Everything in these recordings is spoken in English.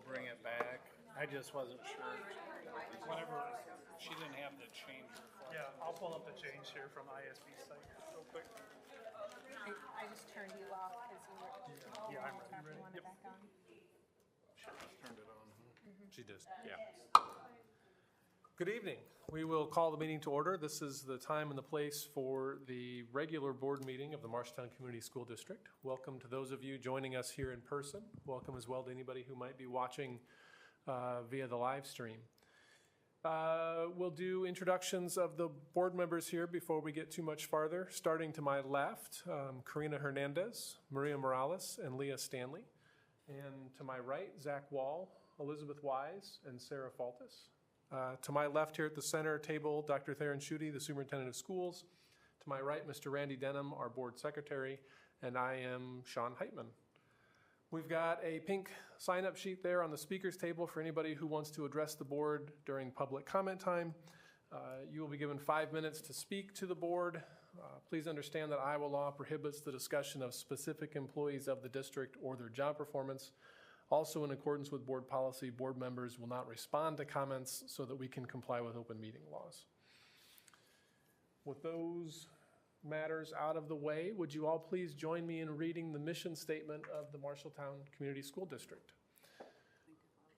bring it back. I just wasn't sure. Whenever she didn't have the change. Yeah, I'll pull up the change here from ISB site real quick. I just turned you off because you were. Yeah, I'm talking. ready. Want it back on? She just turned it on. She just, yeah. Good evening. We will call the meeting to order. This is the time and the place for the regular board meeting of the Marshalltown Community School District. Welcome to those of you joining us here in person. Welcome as well to anybody who might be watching via the live stream. We'll do introductions of the board members here before we get too much farther. Starting to my left, Karina Hernandez, Maria Morales, and Leah Stanley. And to my right, Zach Wall, Elizabeth Wise, and Sarah Faltis. To my left here at the center table, Dr. Theron Schutte, the Superintendent of Schools. To my right, Mr. Randy Denham, our Board Secretary, and I am Sean Heitman. We've got a pink sign-up sheet there on the speakers table for anybody who wants to address the board during public comment time. You will be given 5 minutes to speak to the board. Please understand that Iowa law prohibits the discussion of specific employees of the district or their job performance. Also, in accordance with board policy, board members will not respond to comments so that we can comply with open meeting laws. With those matters out of the way, would you all please join me in reading the mission statement of the Marshalltown Community School District?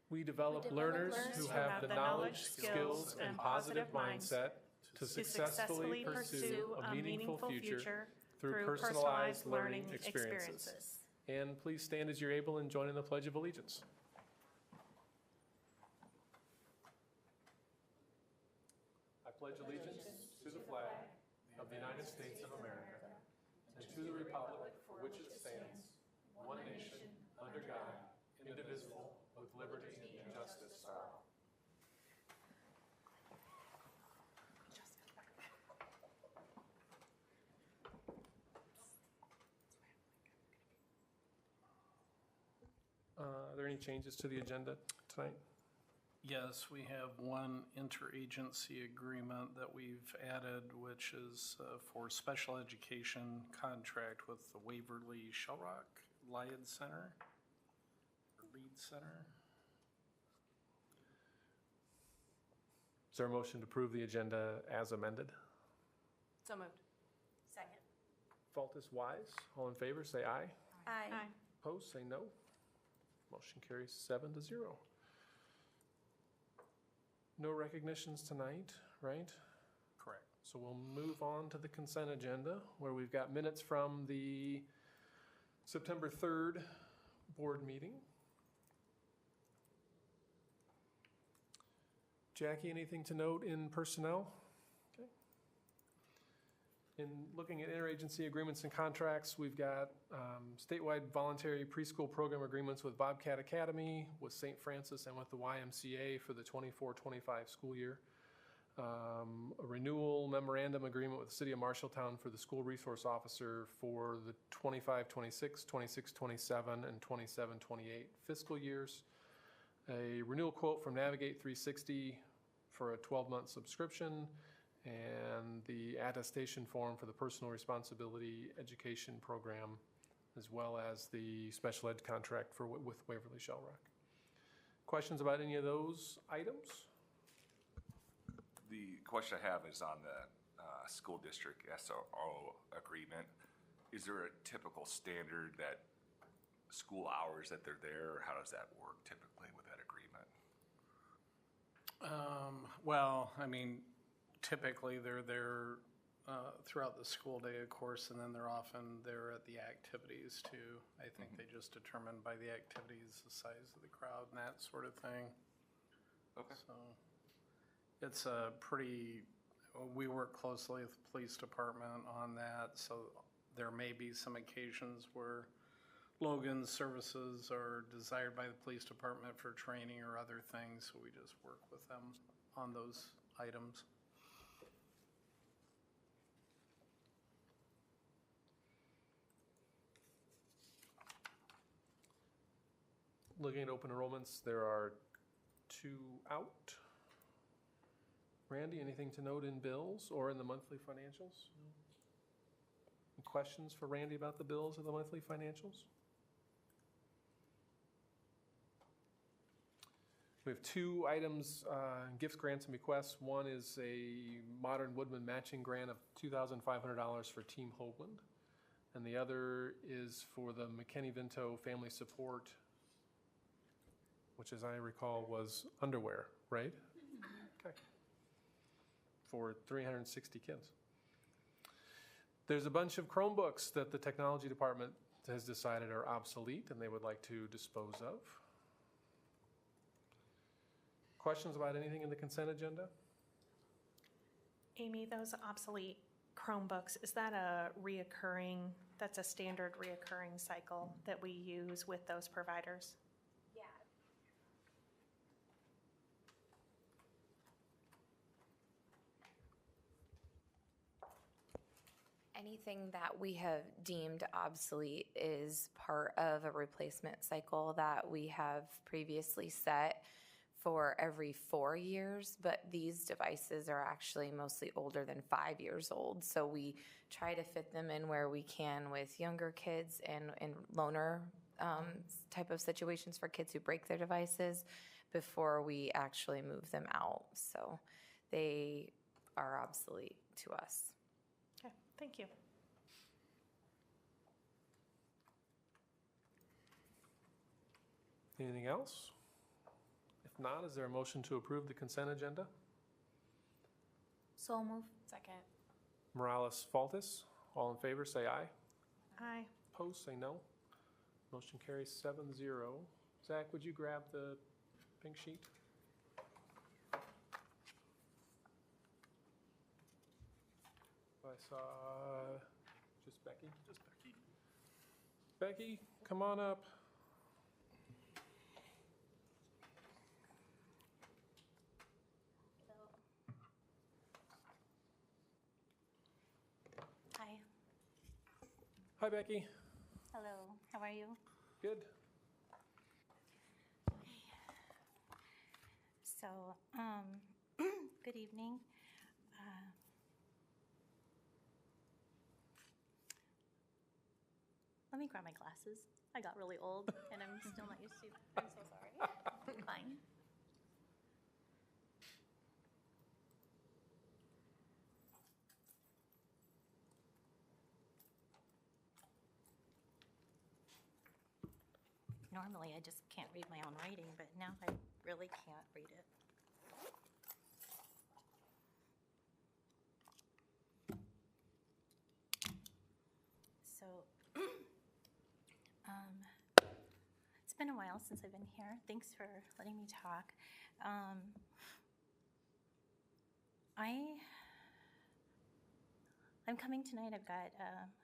We develop learners who have the knowledge, skills, and positive mindset to successfully pursue a meaningful future through personalized learning experiences. And please stand as you're able and join in the Pledge of Allegiance. I pledge allegiance to the flag of the United States of America and to the republic for which it stands, one nation, under God, indivisible, with liberty and justice for all. Are there any changes to the agenda tonight? Yes, we have one interagency agreement that we've added, which is for special education contract with the Waverly Shellrock Lied Center, or Lead Center. Is there a motion to approve the agenda as amended? So moved. Second. Faltis, Wise, all in favor, say aye. Aye. Opposed, say no. Motion carries 7-0. No recognitions tonight, right? Correct. So we'll move on to the consent agenda where we've got minutes from the September 3rd board meeting. Jackie, anything to note in personnel? Okay. In looking at interagency agreements and contracts, we've got statewide voluntary preschool program agreements with Bobcat Academy, with St. Francis, and with the YMCA for the 24-25 school year. A renewal memorandum agreement with the City of Marshalltown for the school resource officer for the 25-26, 26-27, and 27-28 fiscal years. A renewal quote from Navigate 360 for a 12-month subscription, and the attestation form for the personal responsibility education program, as well as the special ed contract with Waverly Shellrock. Questions about any of those items? The question I have is on the school district SRO agreement. Is there a typical standard that school hours that they're there, or how does that work typically with that agreement? Well, I mean, typically they're there throughout the school day, of course, and then they're often there at the activities too. I think they just determine by the activities, the size of the crowd and that sort of thing. Okay. So it's a pretty, we work closely with the police department on that, so there may be some occasions where Logan's services are desired by the police department for training or other things, so we just work with them on those items. Looking at open enrollments, there are 2 out. Randy, anything to note in bills or in the monthly financials? No. Any questions for Randy about the bills or the monthly financials? We have two items, gifts, grants, and bequests. One is a Modern Woodman matching grant of $2,500 for Team Hoagland. And the other is for the McKinney-Vento Family Support, which as I recall was underwear, right? Okay. For 360 kids. There's a bunch of Chromebooks that the technology department has decided are obsolete and they would like to dispose of. Questions about anything in the consent agenda? Amy, those obsolete Chromebooks, is that that's a standard reoccurring cycle that we use with those providers? Yeah. Anything that we have deemed obsolete is part of a replacement cycle that we have previously set for every 4 years, but these devices are actually mostly older than 5 years old. So we try to fit them in where we can with younger kids and loaner type of situations for kids who break their devices before we actually move them out. So they are obsolete to us. Okay, thank you. Anything else? If not, is there a motion to approve the consent agenda? So move. Second. Morales Faltis, all in favor, say aye. Aye. Opposed, say no. Motion carries 7-0. Zach, would you grab the pink sheet? I saw just Becky. Just Becky. Becky, come on up. Hi. Hi, Becky. Hello. How are you? Good. So, good evening. Let me grab my glasses. I got really old and I'm still not used to. I'm so sorry. Fine. Normally, I just can't read my own writing, but now I really can't read it. So, it's been a while since I've been here. Thanks for letting me talk. I'm coming tonight. I've got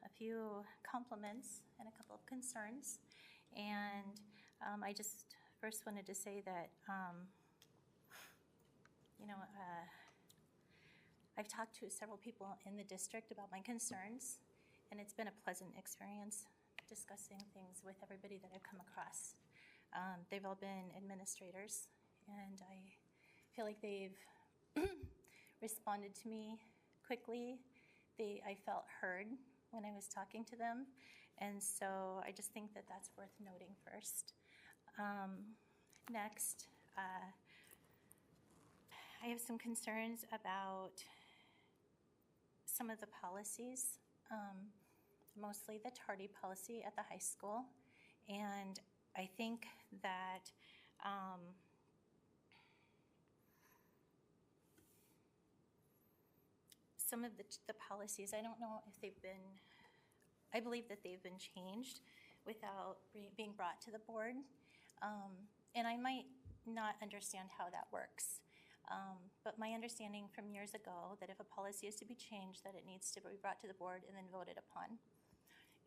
a few compliments and a couple of concerns. And I just first wanted to say that, I've talked to several people in the district about my concerns, and it's been a pleasant experience discussing things with everybody that I've come across. They've all been administrators, and I feel like they've responded to me quickly. I felt heard when I was talking to them. And so I just think that that's worth noting first. Next, I have some concerns about some of the policies, mostly the tardy policy at the high school. And I think that some of the policies, I don't know if they've been, I believe that they've been changed without being brought to the board. And I might not understand how that works. But my understanding from years ago that if a policy is to be changed, that it needs to be brought to the board and then voted upon.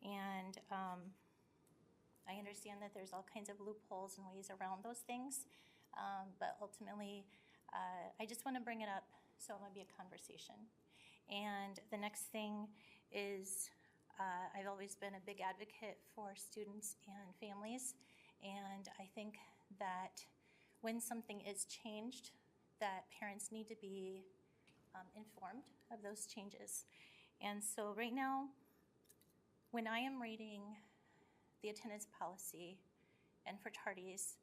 And I understand that there's all kinds of loopholes and ways around those things. But ultimately, I just want to bring it up so it might be a conversation. And the next thing is, I've always been a big advocate for students and families, and I think that when something is changed, that parents need to be informed of those changes. And so right now, when I am reading the attendance policy and for tardies,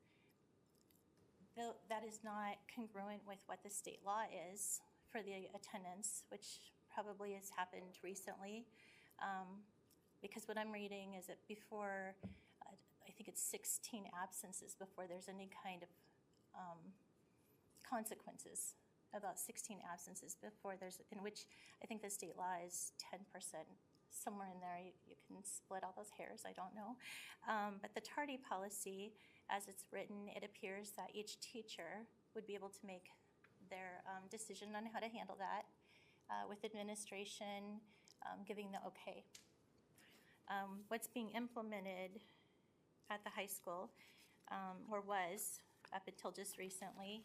that is not congruent with what the state law is for the attendance, which probably has happened recently. Because what I'm reading is that before, I think it's 16 absences before there's any kind of consequences. About 16 absences before there's, in which I think the state law is 10%, somewhere in there. You can split all those hairs, I don't know. But the tardy policy, as it's written, it appears that each teacher would be able to make their decision on how to handle that with administration giving the okay. What's being implemented at the high school, or was up until just recently,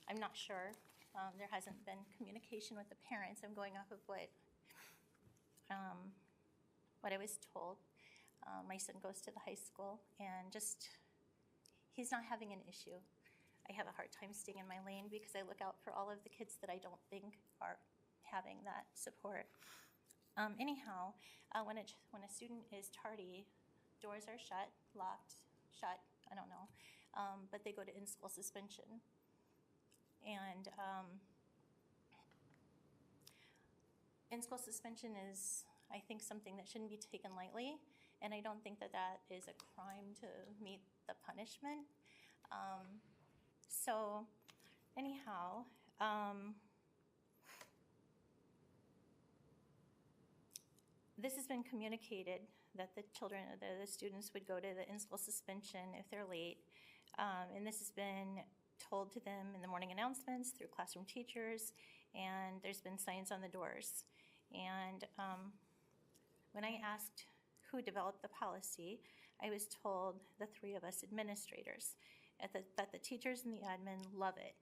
I'm not sure. There hasn't been communication with the parents. I'm going off of what I was told. My son goes to the high school, and just, he's not having an issue. I have a hard time staying in my lane because I look out for all of the kids that I don't think are having that support. Anyhow, when a student is tardy, doors are shut, locked, shut, I don't know, but they go to in-school suspension. And in-school suspension is, I think, something that shouldn't be taken lightly, and I don't think that that is a crime to meet the punishment. So anyhow, this has been communicated that the students would go to the in-school suspension if they're late, and this has been told to them in the morning announcements through classroom teachers, and there's been signs on the doors. And when I asked who developed the policy, I was told the three of us administrators, that the teachers and the admin love it.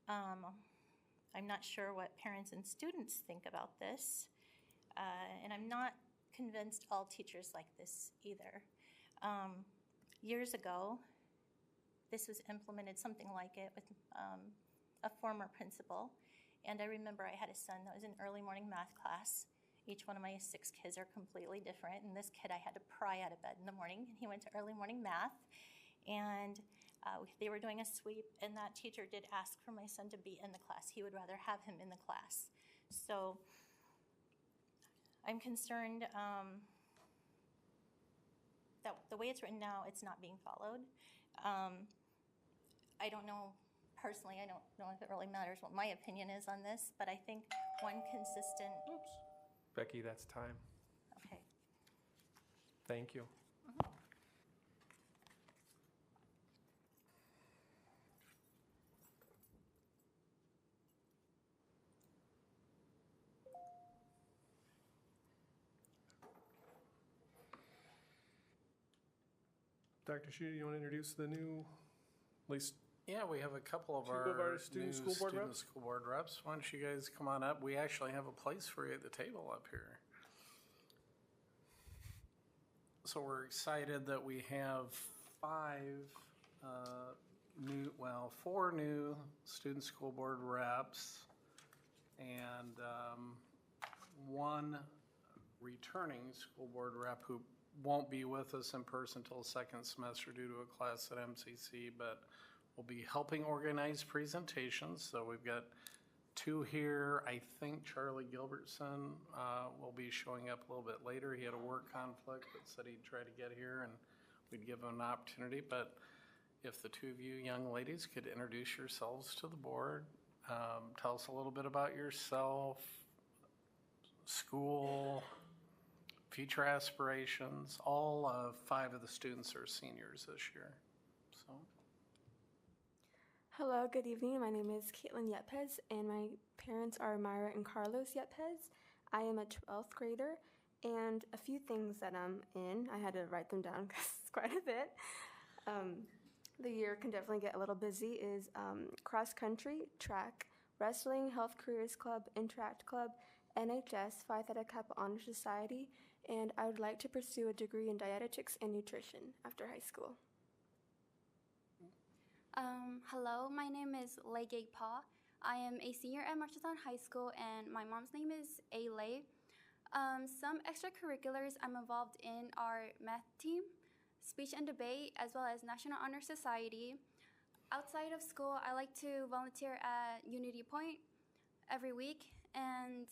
I'm not sure what parents and students think about this, and I'm not convinced all teachers like this either. Years ago, this was implemented, something like it, with a former principal. And I remember I had a son that was in early morning math class. Each one of my 6 kids are completely different. And this kid I had to pry out of bed in the morning. And he went to early morning math. And they were doing a sweep. And that teacher did ask for my son to be in the class. He would rather have him in the class. So I'm concerned that the way it's written now, it's not being followed. I don't know, personally, I don't know if it really matters what my opinion is on this, but I think one consistent. Oops. Becky, that's time. Okay. Thank you. Dr. Schutte, you want to introduce the new, at least Yeah, we have a couple of Two our of our student new school board student reps? school board reps. Why don't you guys come on up? We actually have a place for you at the table up here. So we're excited that we have 4 new student school board reps and 1 returning school board rep who won't be with us in person until second semester due to a class at MCC, but will be helping organize presentations. So we've got 2 here. I think Charlie Gilbertson will be showing up a little bit later. He had a work conflict but said he'd try to get here and we'd give him an opportunity. But if the 2 of you young ladies could introduce yourselves to the board, tell us a little bit about yourself, school, future aspirations. All 5 of the students are seniors this year. So. Hello, good evening. My name is Caitlin Yepes, and my parents are Myra and Carlos Yepes. I am a 12th grader, and a few things that I'm in, I had to write them down because it's quite a bit. The year can definitely get a little busy, is cross country, track, wrestling, health careers club, interact club, NHS, Phi Theta Kappa Honor Society, and I would like to pursue a degree in dietetics and nutrition after high school. Hello, my name is Lei Gig Pa. I am a senior at Marshalltown High School, and my mom's name is A. Lei. Some extracurriculars I'm involved in are math team, speech and debate, as well as National Honor Society, outside of school, I like to volunteer at Unity Point every week. And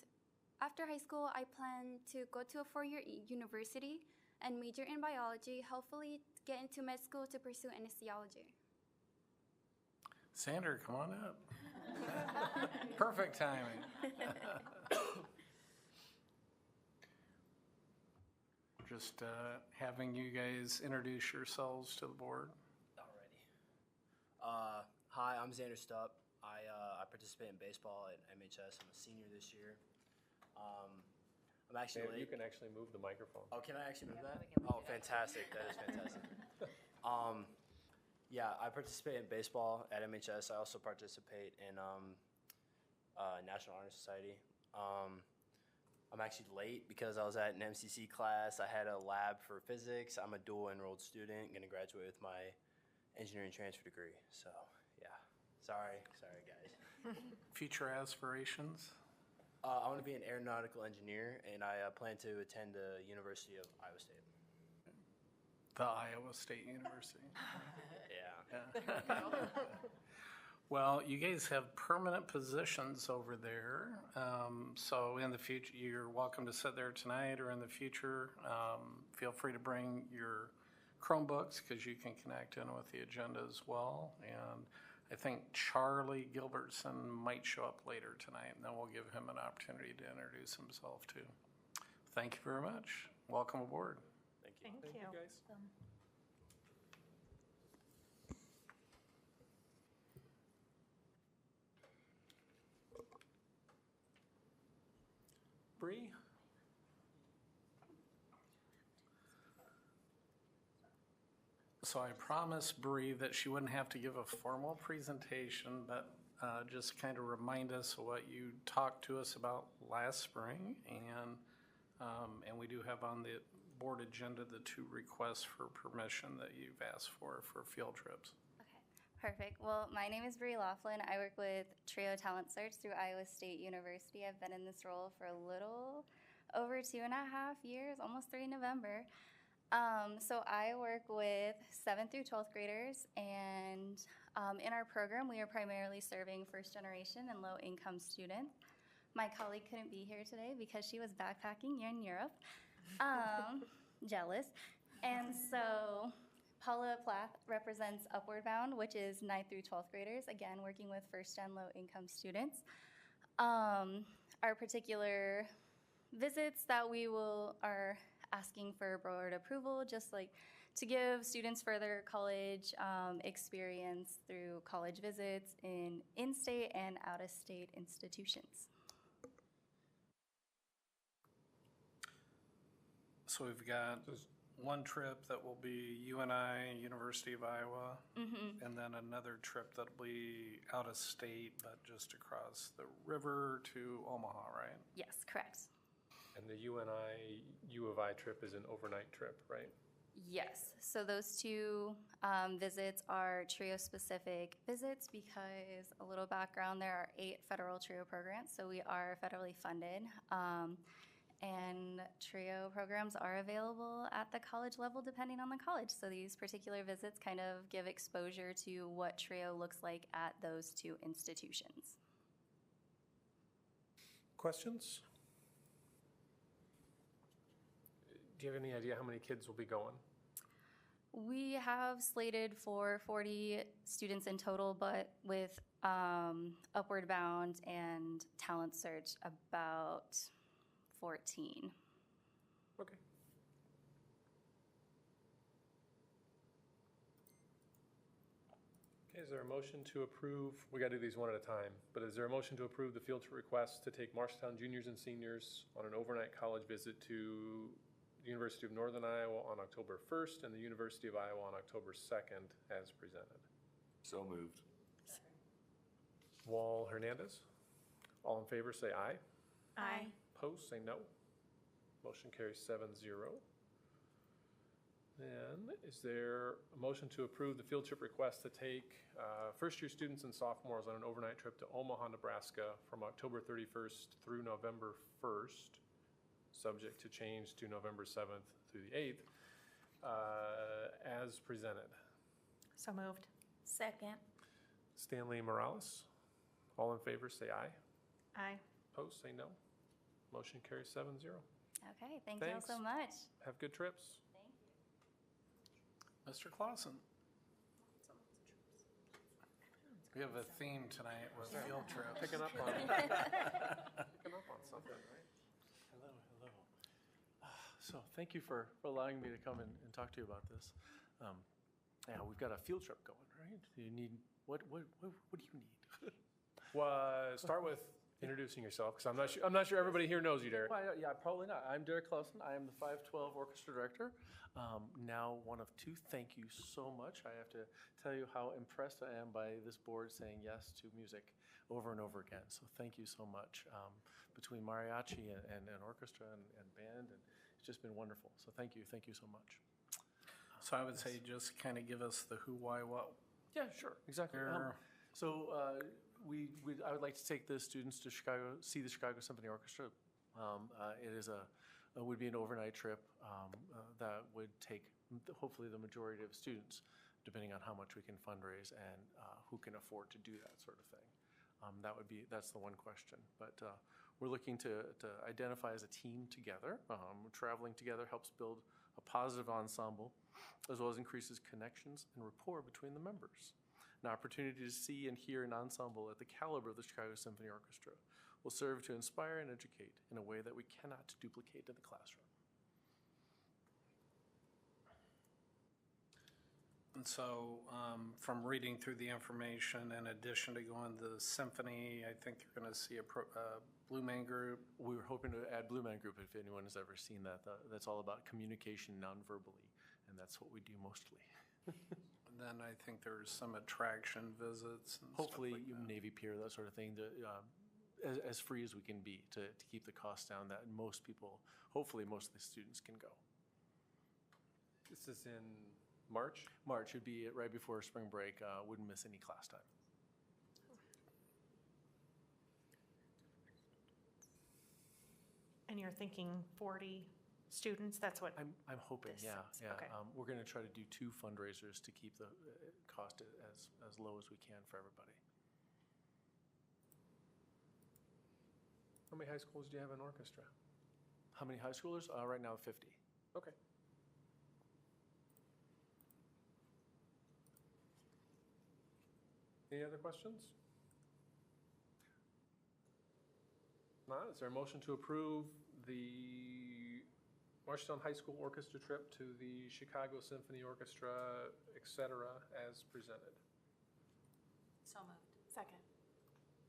after high school, I plan to go to a 4-year university and major in biology, hopefully get into med school to pursue anesthesiology. Sander, come on up. Perfect timing. Just having you guys introduce yourselves to the board. Alrighty. Hi, I'm Xander Stupp. I participate in baseball at MHS. I'm a senior this year. I'm actually late. You can actually move the microphone. Oh, can I actually move that? Oh, fantastic. That is fantastic. Yeah, I participate in baseball at MHS. I also participate in National Honor Society. I'm actually late because I was at an MCC class. I had a lab for physics. I'm a dual enrolled student, going to graduate with my engineering transfer degree. So, yeah. Sorry guys. Future aspirations? I want to be an aeronautical engineer, and I plan to attend the University of Iowa State. The Iowa State University. Yeah. Well, you guys have permanent positions over there. So in the future, you're welcome to sit there tonight or in the future. Feel free to bring your Chromebooks because you can connect in with the agenda as well. And I think Charlie Gilbertson might show up later tonight, and then we'll give him an opportunity to introduce himself too. Thank you very much. Welcome aboard. Thank you. Thank you. guys. Bree? So I promised Bree that she wouldn't have to give a formal presentation, but just kind of remind us of what you talked to us about last spring. And we do have on the board agenda the 2 requests for permission that you've asked for field trips. Okay, perfect. Well, my name is Bree Laughlin. I work with Trio Talent Search through Iowa State University. I've been in this role for a little over 2.5 years, almost 3 in November. So I work with 7th through 12th graders, and in our program, we are primarily serving first generation and low income students. My colleague couldn't be here today because she was backpacking in Europe. Jealous. And so Paula Plath represents Upward Bound, which is 9th through 12th graders, again, working with first gen low income students. Our particular visits that we are asking for board approval, just like to give students further college experience through college visits in in-state and out-of-state institutions. So we've got one trip that will be UNI, University of Iowa, and then another trip that'll be out of state, but just across the river to Omaha, right? Yes, correct. And the UNI U of I trip is an overnight trip, right? Yes. So those 2 visits are TRIO-specific visits because, a little background, there are 8 federal TRIO programs, so we are federally funded. And TRIO programs are available at the college level depending on the college. So these particular visits kind of give exposure to what TRIO looks like at those 2 institutions. Questions? Do you have any idea how many kids will be going? We have slated for 40 students in total, but with Upward Bound and Talent Search, about 14. Okay. Okay, is there a motion to approve? We got to do these one at a time, but is there a motion to approve the field trip request to take Marshalltown juniors and seniors on an overnight college visit to the University of Northern Iowa on October 1st and the University of Iowa on October 2nd as presented? So moved. Wall, Hernandez. All in favor say aye. Aye. Opposed say no. Motion carries 7-0. Then, is there a motion to approve the field trip request to take first-year students and sophomores on an overnight trip to Omaha, Nebraska from October 31st through November 1st, subject to change to November 7th through the 8th, as presented? So moved. Second. Stanley Morales. All in favor, say aye. Aye. Opposed, say no. Motion carries 7-0. Okay, thank you all so Thanks. much. Have good trips. Mr. Clausen. We have a theme tonight with field trips. Picking up on something, right? Hello, hello. So thank you for allowing me to come and talk to you about this. Yeah, we've got a field trip going, right? You need, what do you need? Well, start with introducing yourself, because I'm not sure everybody here knows you, Derek. Well, yeah, probably not. I'm Derek Clausen. I am the 512 Orchestra Director. Now one of two. Thank you so much. I have to tell you how impressed I am by this board saying yes to music over and over again. So thank you so much. Between mariachi and orchestra and band, and it's just been wonderful. So thank you so much. So I would say just kind of give us the who, why, what. Yeah, sure, exactly. I would like to take the students to Chicago, see the Chicago Symphony Orchestra. It would be an overnight trip that would take hopefully the majority of students, depending on how much we can fundraise and who can afford to do that sort of thing. That's the one question. But we're looking to identify as a team together. Traveling together helps build a positive ensemble, as well as increases connections and rapport between the members. An opportunity to see and hear an ensemble at the caliber of the Chicago Symphony Orchestra will serve to inspire and educate in a way that we cannot duplicate in the classroom. And so from reading through the information, in addition to going to the symphony, I think you're going to see a Blue Man Group. We were hoping to add Blue Man Group if anyone has ever seen that. That's all about communication non-verbally, and that's what we do mostly. And then I think there's some attraction visits and Hopefully, stuff like that. Navy Pier, that sort of thing, as free as we can be to keep the costs down that hopefully most of the students can go. This is in March? March would be right before spring break. Wouldn't miss any class time. And you're thinking 40 students? That's what? I'm hoping, this yeah. is. Okay. We're going to try to do 2 fundraisers to keep the cost as low as we can for everybody. How many high schools do you have in orchestra? How many high schoolers? Right now, 50. Okay. Any other questions? Not? Is there a motion to approve the Marshalltown High School Orchestra trip to the Chicago Symphony Orchestra, etc., as presented? So moved. Second.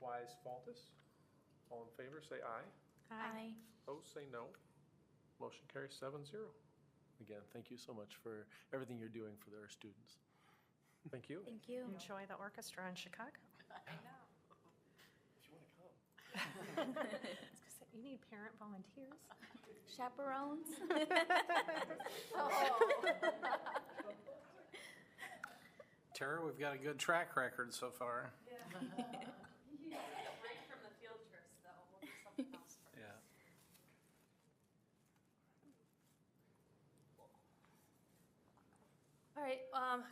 Wise, Faltus? All in favor, say aye. Aye. Opposed, say no. Motion carries 7-0. Again, thank you so much for everything you're doing for our students. Thank you. Thank you. Enjoy the orchestra in Chicago. I know. If you want to come. I was gonna say, you need parent volunteers. Chaperones. Tara, we've got a good track record so far. You guys get a break from the field trips, though. We'll do something else first. Yeah. All right,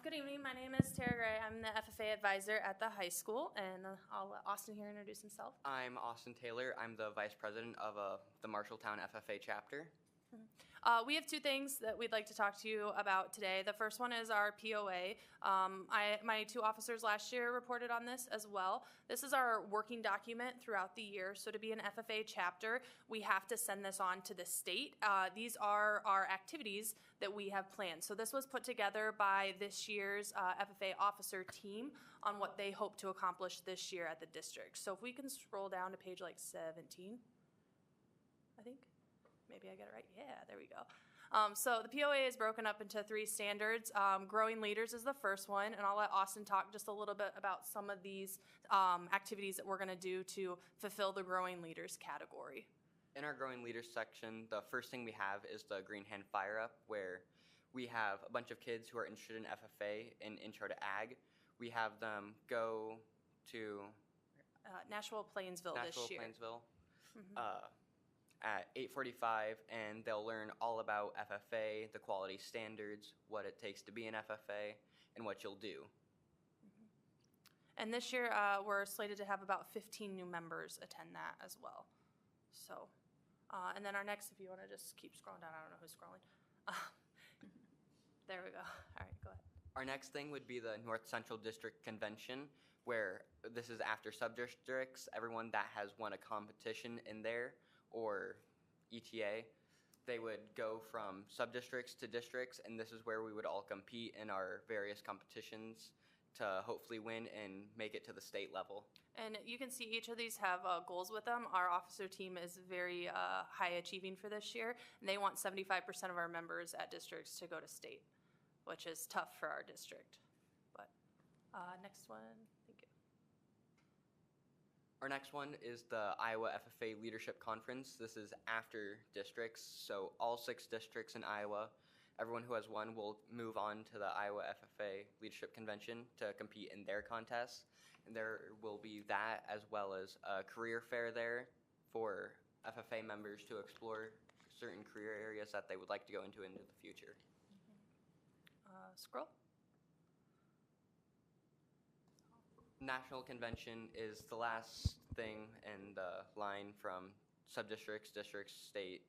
good evening. My name is Tara Gray. I'm the FFA advisor at the high school, and I'll let Austin here introduce himself. I'm Austin Taylor. I'm the vice president of the Marshalltown FFA chapter. We have 2 things that we'd like to talk to you about today. The first one is our POA. My 2 officers last year reported on this as well. This is our working document throughout the year. So to be an FFA chapter, we have to send this on to the state. These are our activities that we have planned. So this was put together by this year's FFA officer team on what they hope to accomplish this year at the district. So if we can scroll down to page 17, I think. Maybe I got it right. Yeah, there we go. So the POA is broken up into 3 standards. Growing leaders is the first one, and I'll let Austin talk just a little bit about some of these activities that we're going to do to fulfill the growing leaders category. In our growing leaders section, the first thing we have is the Green Hand Fire Up, where we have a bunch of kids who are interested in FFA and Intro to Ag. We have them go to Nashville Plainsville this year. Plainsville. At 8:45, and they'll learn all about FFA, the quality standards, what it takes to be an FFA, and what you'll do. And this year, we're slated to have about 15 new members attend that as well. So, and then our next, if you want to just keep scrolling down, I don't know who's scrolling. There we go. All right, go ahead. Our next thing would be the North Central District Convention, where this is after sub-districts. Everyone that has won a competition in there, or ETA, they would go from sub-districts to districts, and this is where we would all compete in our various competitions to hopefully win and make it to the state level. And you can see each of these have goals with them. Our officer team is very high achieving for this year, and they want 75% of our members at districts to go to state, which is tough for our district. But next one, thank you. Our next one is the Iowa FFA Leadership Conference. This is after districts, so all 6 districts in Iowa, everyone who has won will move on to the Iowa FFA Leadership Convention to compete in their contests. And there will be that, as well as a career fair there for FFA members to explore certain career areas that they would like to go into the future. Scroll. National Convention is the last thing in the line from sub-districts, districts, state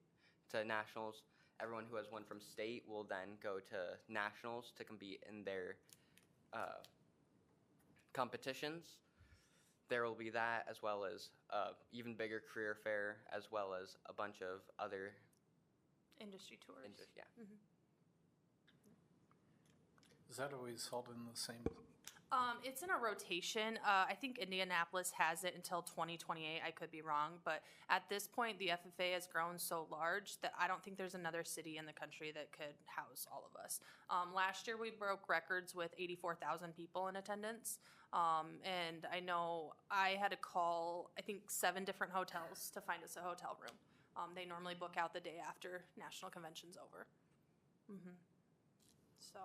to nationals. Everyone who has won from state will then go to nationals to compete in their competitions. There will be that, as well as even bigger career fair, as well as a bunch of other industry tours. Yeah. Mm-hmm. Is that always held in the same? It's in a rotation. I think Indianapolis has it until 2028. I could be wrong, but at this point, the FFA has grown so large that I don't think there's another city in the country that could house all of us. Last year, we broke records with 84,000 people in attendance, and I know I had to call, I think, 7 different hotels to find us a hotel room. They normally book out the day after National Convention's over. Mm-hmm. So.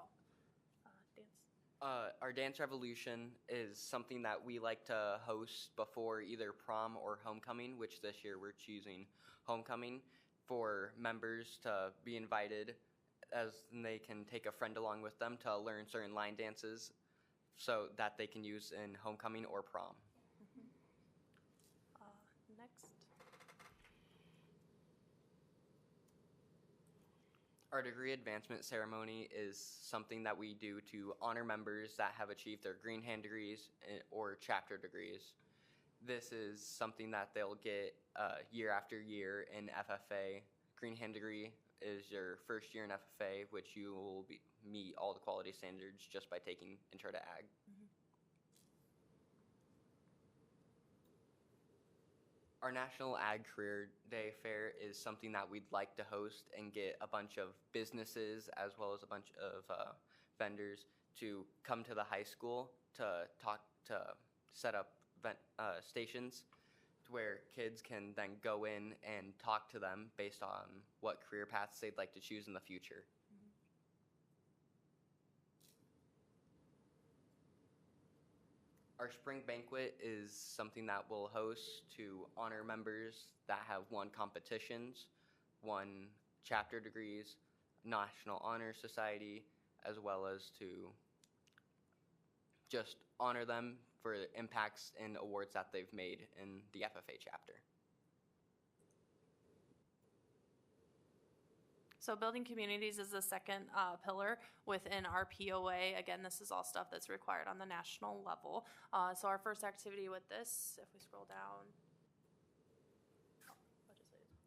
Our dance revolution is something that we like to host before either prom or homecoming, which this year we're choosing homecoming, for members to be invited, as they can take a friend along with them to learn certain line dances so that they can use in homecoming or prom. Next. Our degree advancement ceremony is something that we do to honor members that have achieved their green hand degrees or chapter degrees. This is something that they'll get year after year in FFA. Green hand degree is your first year in FFA, which you will meet all the quality standards just by taking Intro to Ag. Mm-hmm. Our National Ag Career Day Fair is something that we'd like to host and get a bunch of businesses as well as a bunch of vendors to come to the high school to set up stations to where kids can then go in and talk to them based on what career paths they'd like to choose in the future. Our spring banquet is something that we'll host to honor members that have won competitions, won chapter degrees, National Honor Society, as well as to just honor them for the impacts and awards that they've made in the FFA chapter. So building communities is the second pillar within our POA. Again, this is all stuff that's required on the national level. So our first activity with this, if we scroll down.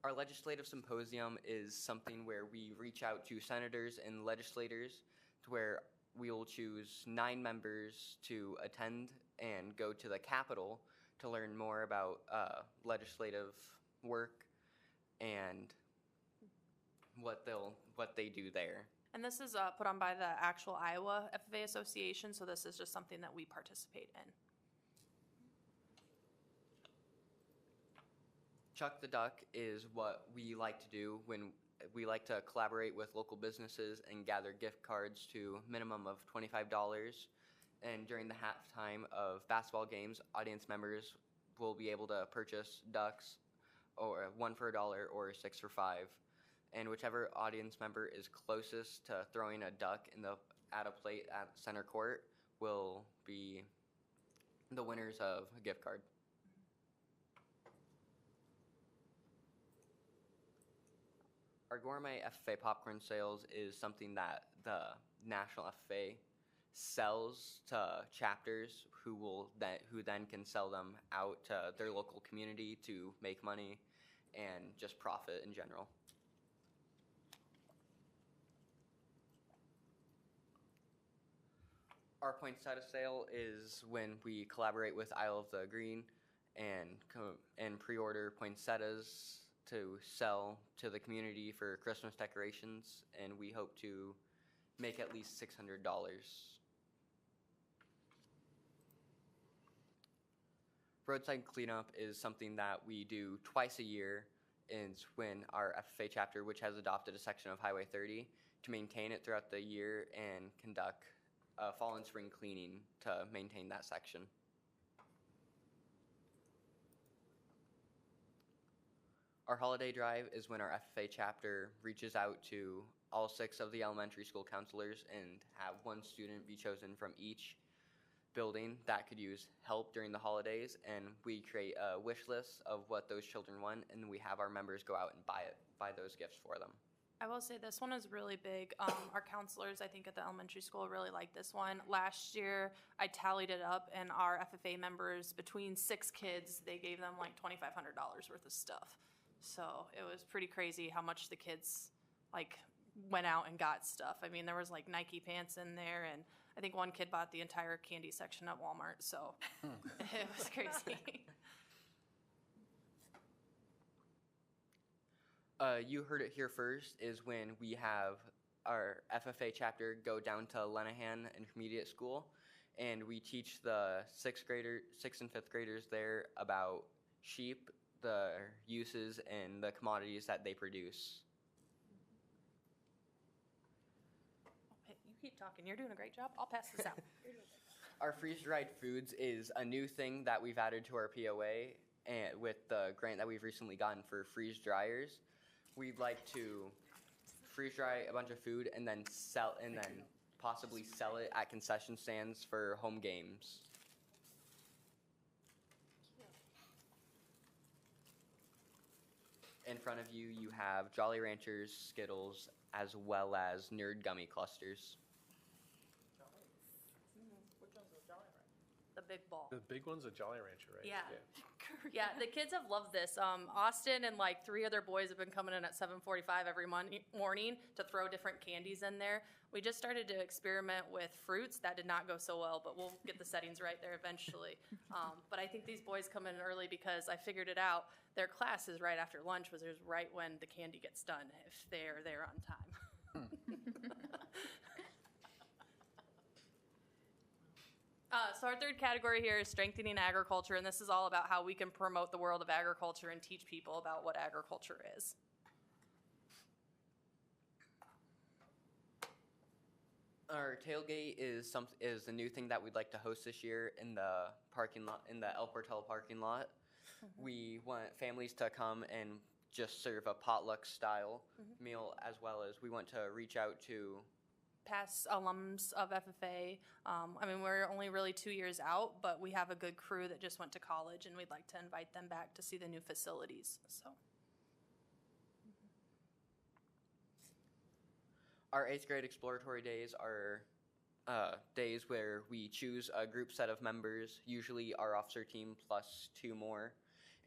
Our legislative symposium is something where we reach out to senators and legislators to where we will choose 9 members to attend and go to the Capitol to learn more about legislative work and what they do there. And this is put on by the actual Iowa FFA Association, so this is just something that we participate in. Chuck the Duck is what we like to do when we like to collaborate with local businesses and gather gift cards to minimum of $25. And during the halftime of basketball games, audience members will be able to purchase ducks, or 1 for $1 or 6 for $5. And whichever audience member is closest to throwing a duck at a plate at center court will be the winners of a gift card. Our gourmet FFA popcorn sales is something that the National FFA sells to chapters who then can sell them out to their local community to make money and just profit in general. Our poinsettia sale is when we collaborate with Isle of the Green and pre-order poinsettias to sell to the community for Christmas decorations, and we hope to make at least $600. Roadside cleanup is something that we do twice a year. It's when our FFA chapter, which has adopted a section of Highway 30, to maintain it throughout the year and conduct fall and spring cleaning to maintain that section. Our holiday drive is when our FFA chapter reaches out to all 6 of the elementary school counselors and have one student be chosen from each building that could use help during the holidays, and we create a wish list of what those children want, and we have our members go out and buy those gifts for them. I will say this one is really big. Our counselors, I think, at the elementary school really like this one. Last year, I tallied it up, and our FFA members, between 6 kids, they gave them like $2,500 worth of stuff. So it was pretty crazy how much the kids like went out and got stuff. I mean, there was like Nike pants in there, and I think one kid bought the entire candy section at Walmart. So it was crazy. You heard it here first is when we have our FFA chapter go down to Lenahan Intermediate School, and we teach the 6th and 5th graders there about sheep, the uses, and the commodities that they produce. You keep talking. You're doing a great job. I'll pass this out. Our freeze-dried foods is a new thing that we've added to our POA, and with the grant that we've recently gotten for freeze dryers. We'd like to freeze dry a bunch of food and then possibly sell it at concession stands for home games. In front of you, you have Jolly Ranchers, Skittles, as well as Nerd Gummy clusters. Which one's the Jolly Rancher? The big ball. The big one's a Jolly Rancher, right? Yeah. Yeah, the kids have loved this. Austin and like 3 other boys have been coming in at 7:45 every morning to throw different candies in there. We just started to experiment with fruits. That did not go so well, but we'll get the settings right there eventually. But I think these boys come in early because I figured it out. Their class is right after lunch, which is right when the candy gets done, if they're there on time. So our third category here is strengthening agriculture, and this is all about how we can promote the world of agriculture and teach people about what agriculture is. Our tailgate is a new thing that we'd like to host this year in the parking lot, in the El Portal parking lot. Mm-hmm. We want families to come and just serve a potluck style meal, as well as we want to reach out to past alums of FFA. I mean, we're only really 2 years out, but we have a good crew that just went to college, and we'd like to invite them back to see the new facilities. So, our 8th grade exploratory days are days where we choose a group set of members, usually our officer team plus 2 more,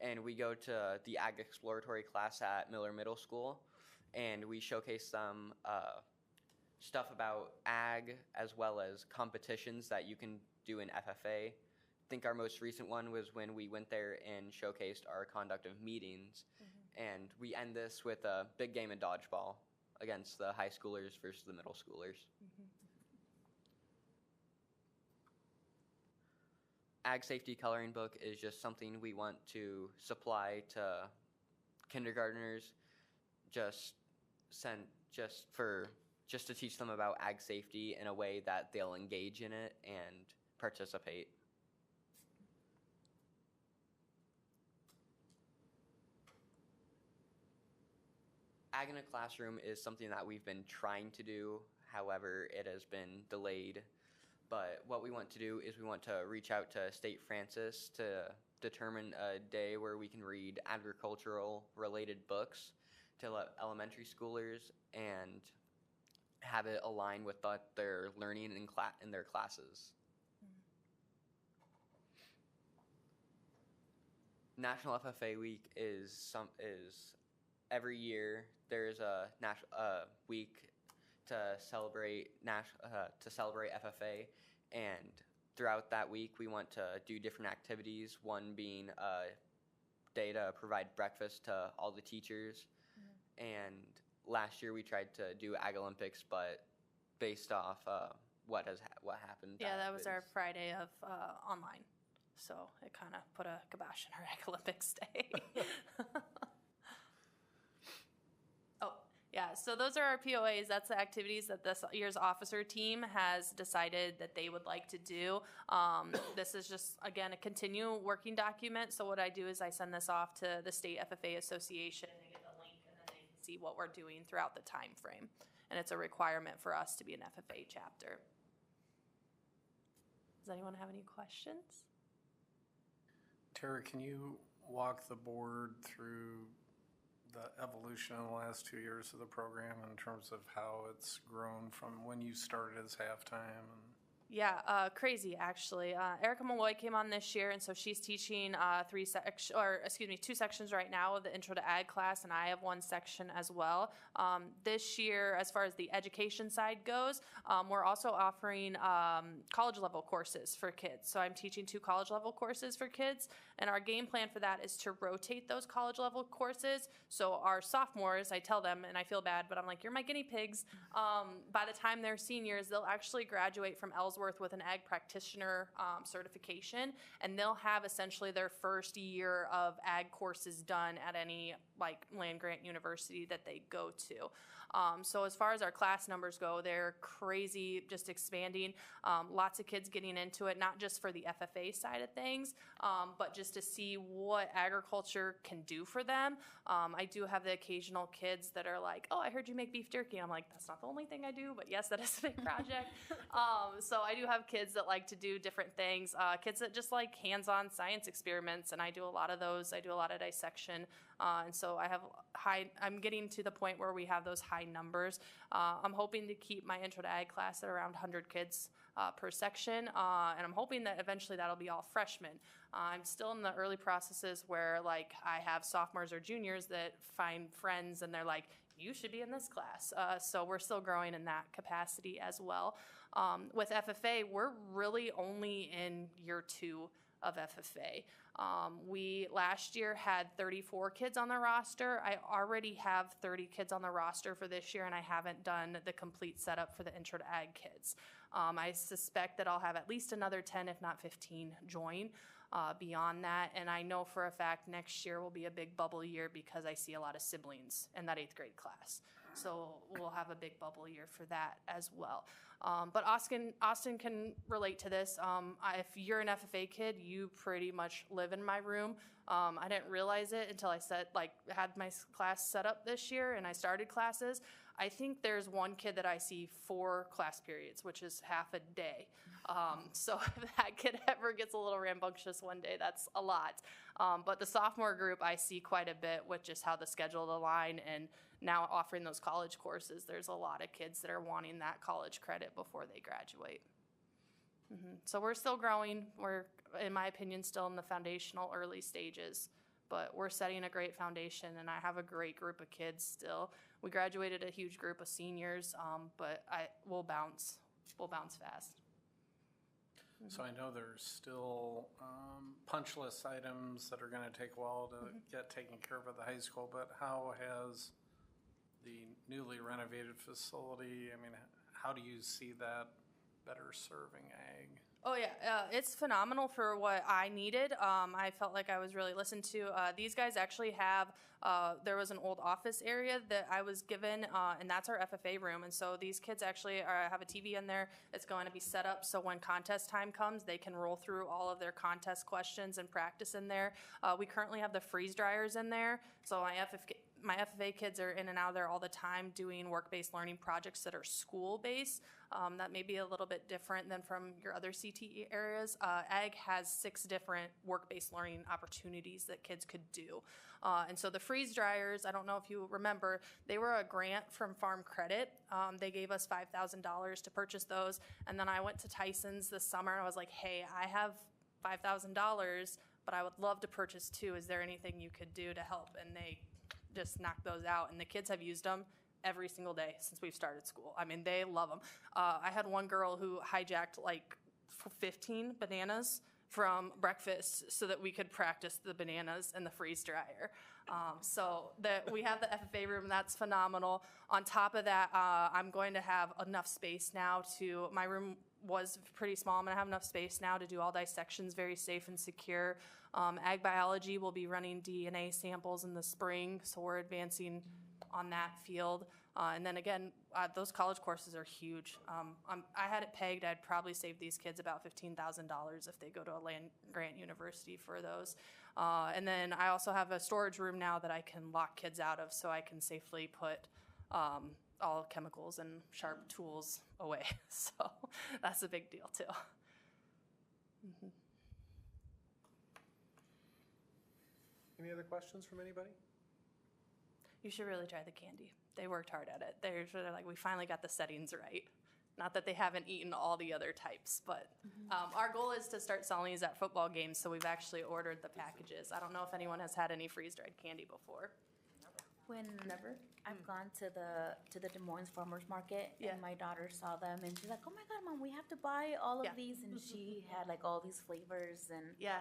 and we go to the Ag exploratory class at Miller Middle School, and we showcase them stuff about ag, as well as competitions that you can do in FFA. I think our most recent one was when we went there and showcased our conduct of meetings. And we end this with a big game of dodgeball against the high schoolers versus the middle schoolers. Ag safety coloring book is just something we want to supply to kindergartners, just to teach them about ag safety in a way that they'll engage in it and participate. Ag in a classroom is something that we've been trying to do. However, it has been delayed But what we want to do is we want to reach out to State Francis to determine a day where we can read agricultural related books to elementary schoolers and have it align with what they're learning in their classes. National FFA Week is every year there's a week to celebrate FFA, and throughout that week we want to do different activities. One being a day to provide breakfast to all the teachers, and last year we tried to do Ag Olympics, but based off what happened. Yeah, that was our Friday of online. So it kind of put a kibosh in our Ag Olympics day. Oh, yeah, so those are our POAs. That's the activities that this year's officer team has decided that they would like to do. This is just, again, a continual working document. So what I do is I send this off to the State FFA Association. They get the link, and then they can see what we're doing throughout the time frame. And it's a requirement for us to be an FFA chapter. Does anyone have any questions? Tara, can you walk the board through the evolution in the last 2 years of the program in terms of how it's grown from when you started as halftime? Yeah, crazy actually. Erica Malloy came on this year, and so she's teaching two sections right now of the Intro to Ag class, and I have one section as well. This year, as far as the education side goes, we're also offering college level courses for kids. So I'm teaching 2 college level courses for kids, and our game plan for that is to rotate those college level courses. So our sophomores, I tell them, and I feel bad, but I'm like, you're my guinea pigs. By the time they're seniors, they'll actually graduate from Ellsworth with an ag practitioner certification, and they'll have essentially their first year of ag courses done at any land-grant university that they go to. So as far as our class numbers go, they're crazy, just expanding. Lots of kids getting into it, not just for the FFA side of things, but just to see what agriculture can do for them. I do have the occasional kids that are like, oh, I heard you make beef jerky. I'm like, that's not the only thing I do, but yes, that is a big project. So I do have kids that like to do different things, kids that just like hands-on science experiments, and I do a lot of those. I do a lot of dissection. And so I'm getting to the point where we have those high numbers. I'm hoping to keep my Intro to Ag class at around 100 kids per section, and I'm hoping that eventually that'll be all freshmen. I'm still in the early processes where I have sophomores or juniors that find friends and they're like, you should be in this class. So we're still growing in that capacity as well. With FFA, we're really only in year 2 of FFA. We last year had 34 kids on the roster. I already have 30 kids on the roster for this year, and I haven't done the complete setup for the Intro to Ag kids. I suspect that I'll have at least another 10, if not 15, join beyond that. And I know for a fact next year will be a big bubble year because I see a lot of siblings in that 8th grade class. So we'll have a big bubble year for that as well. But Austin can relate to this. If you're an FFA kid, you pretty much live in my room. I didn't realize it until I had my class set up this year and I started classes. I think there's one kid that I see 4 class periods, which is half a day. So if that kid ever gets a little rambunctious one day, that's a lot. But the sophomore group I see quite a bit with just how the schedule aligned, and now offering those college courses, there's a lot of kids that are wanting that college credit before they graduate. So we're still growing. We're, in my opinion, still in the foundational early stages, but we're setting a great foundation, and I have a great group of kids still. We graduated a huge group of seniors, but we'll bounce fast. So I know there's still punch list items that are going to take a while to get taken care of at the high school, but how has the newly renovated facility, how do you see that better serving ag? Oh yeah, it's phenomenal for what I needed. I felt like I was really listened to. These guys actually have, there was an old office area that I was given, and that's our FFA room. And so these kids actually have a TV in there. It's going to be set up so when contest time comes, they can roll through all of their contest questions and practice in there. We currently have the freeze dryers in there. So my my FFA kids are in and out of there all the time doing work-based learning projects that are school-based. That may be a little bit different than from your other CTE areas. Ag has 6 different work-based learning opportunities that kids could do. And so the freeze dryers, I don't know if you remember, they were a grant from Farm Credit. They gave us $5,000 to purchase those. And then I went to Tyson's this summer and I was like, hey, I have $5,000, but I would love to purchase 2. Is there anything you could do to help? And they just knocked those out. And the kids have used them every single day since we've started school. I mean, they love them. I had one girl who hijacked like 15 bananas from breakfast so that we could practice the bananas in the freeze dryer. So we have the FFA room. That's phenomenal. On top of that, I'm going to have enough space now my room was pretty small. I'm going to have enough space now to do all dissections very safe and secure. Ag biology will be running DNA samples in the spring, so we're advancing on that field. And then again, those college courses are huge. I had it pegged, I'd probably save these kids about $15,000 if they go to a land-grant university for those. And then I also have a storage room now that I can lock kids out of so I can safely put all chemicals and sharp tools away. So that's a big deal too. Mm-hmm. Any other questions from anybody? You should really try the candy. They worked hard at it. They're sort of like, we finally got the settings right. Not that they haven't eaten all the other types, but our goal is to start selling these at football games, so we've actually ordered the packages. I don't know if anyone has had any freeze-dried candy before. Whenever I've gone to the Des Moines Farmers Market, and my daughter saw them, and she's like, "Oh my God, Mom, we have to buy all of these!" And she had like all these flavors, and yeah.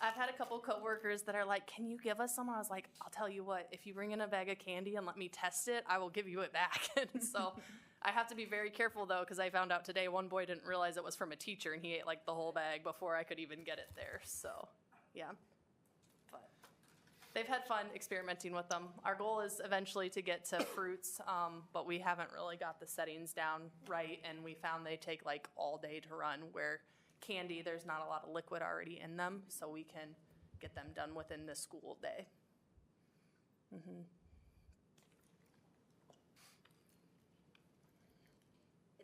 I've had a couple coworkers that are like, "Can you give us some?" I was like, "I'll tell you what. If you bring in a bag of candy and let me test it, I will give you it back." And so I have to be very careful though, because I found out today one boy didn't realize it was from a teacher, and he ate like the whole bag before I could even get it there. So, yeah. They've had fun experimenting with them. Our goal is eventually to get to fruits, but we haven't really got the settings down right, and we found they take like all day to run, where candy, there's not a lot of liquid already in them, so we can get them done within the school day. Mm-hmm.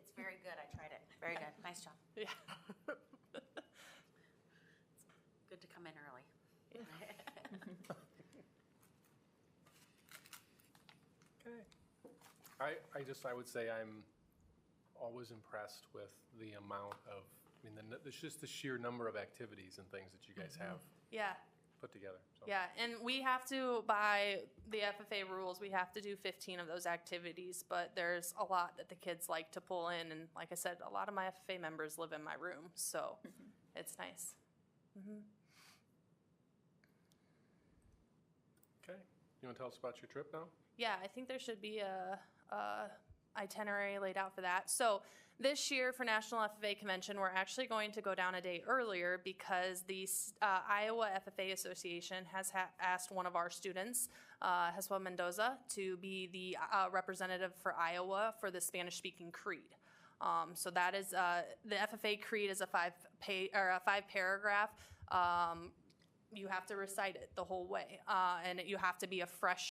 it's very good. I tried it. Very good. Nice job. Yeah. It's good to come in early. Okay. I would say I'm always impressed with the amount of, it's just the sheer number of activities and things that you guys have put together. So. Yeah, and we have to, by the FFA rules, we have to do 15 of those activities, but there's a lot that the kids like to pull in, and like I said, a lot of my FFA members live in my room, so it's nice. Mm-hmm. Okay, you want to tell us about your trip now? Yeah, I think there should be a itinerary laid out for that. So this year for National FFA Convention, we're actually going to go down a day earlier because the Iowa FFA Association has asked one of our students, Heswa Mendoza, to be the representative for Iowa for the Spanish-speaking creed. So that is the FFA creed is a 5-paragraph. You have to recite it the whole way, and you have to be a fresh